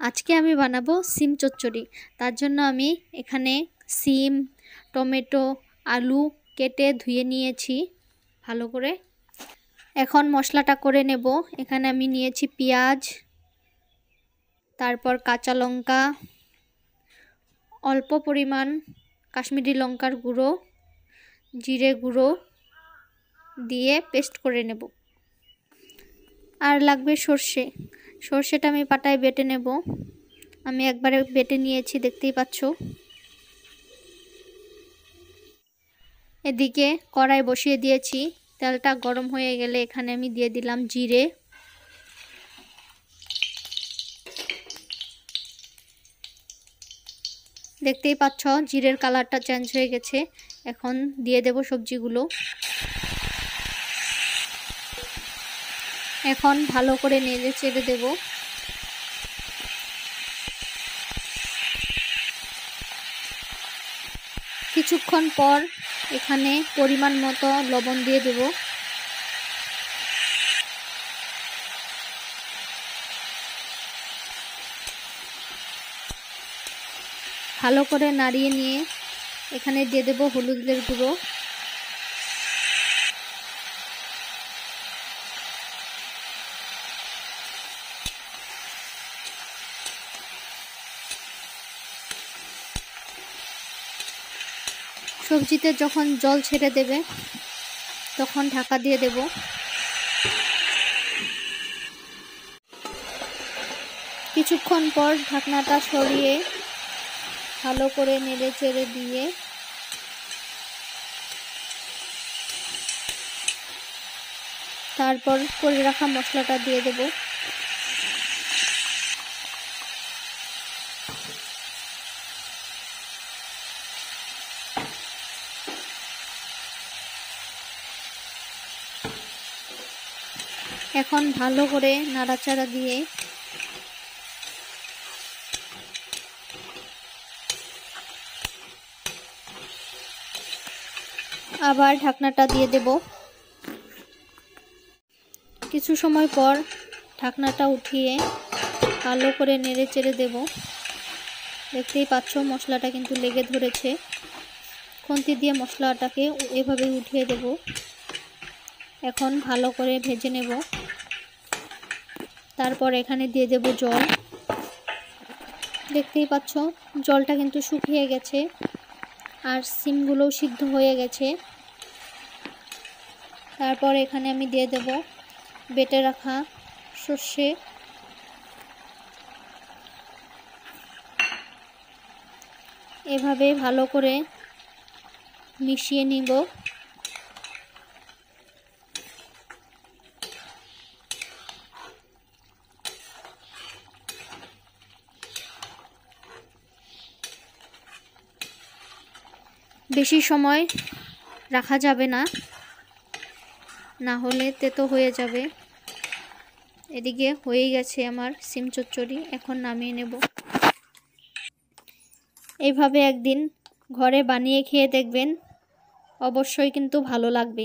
আজকে আমি বানাবো সিম চচ্চড়ি। তার জন্য আমি এখানে সিম, টমেটো, আলু কেটে ধুয়ে নিয়েছি ভালো করে। এখন মশলাটা করে নেব। এখানে আমি নিয়েছি পেঁয়াজ, তারপর কাঁচা লঙ্কা, অল্প পরিমাণ কাশ্মীরি লঙ্কার গুঁড়ো, জিরে গুঁড়ো দিয়ে পেস্ট করে নেব। আর লাগবে সর্ষে। সর্ষেটা আমি পাটায় বেটে নেব। আমি একবারে বেটে নিয়েছি, দেখতেই পাচ্ছ। এদিকে কড়াই বসিয়ে দিয়েছি। তেলটা গরম হয়ে গেলে এখানে আমি দিয়ে দিলাম জিরে, দেখতেই পাচ্ছ জিরের কালারটা চেঞ্জ হয়ে গেছে। এখন দিয়ে দেব সবজিগুলো। এখন ভালো করে নেড়ে চেড়ে দেব। কিছুক্ষণ পর এখানে পরিমাণ মতো লবণ দিয়ে দেব। ভালো করে নাড়িয়ে নিয়ে এখানে দিয়ে দেব হলুদের গুঁড়ো, সবজিতে যখন জল ছেড়ে দেবে তখন ঢাকা দিয়ে দেব। কিছুক্ষণ পর ঢাকনাটা সরিয়ে ভালো করে নেড়ে চেড়ে দিয়ে তারপর করে রাখা মশলাটা দিয়ে দেব। এখন ভালো করে নাড়াচাড়া দিয়ে আবার ঢাকনাটা দিয়ে দেব। কিছু সময় পর ঢাকনাটা উঠিয়ে ভালো করে নেড়ে চেড়ে দেব। দেখতেই পাচ্ছ মশলাটা কিন্তু লেগে ধরেছে। খুন্তি দিয়ে মশলাটাকে এভাবে উঠিয়ে দেব। এখন ভালো করে ভেজে নেব। তারপর এখানে দিয়ে দেব জল। দেখতেই পাচ্ছ জলটা কিন্তু শুকিয়ে গেছে আর সিমগুলোও সিদ্ধ হয়ে গেছে। তারপর এখানে আমি দিয়ে দেব বেটে রাখা সর্ষে, এভাবে ভালো করে মিশিয়ে নিব। বেশি সময় রাখা যাবে না, না হলে তেতো হয়ে যাবে। এদিকে হয়ে গেছে আমার সিম চচ্চড়ি। এখন নামিয়ে নেব। এইভাবে একদিন ঘরে বানিয়ে খেয়ে দেখবেন, অবশ্যই কিন্তু ভালো লাগবে।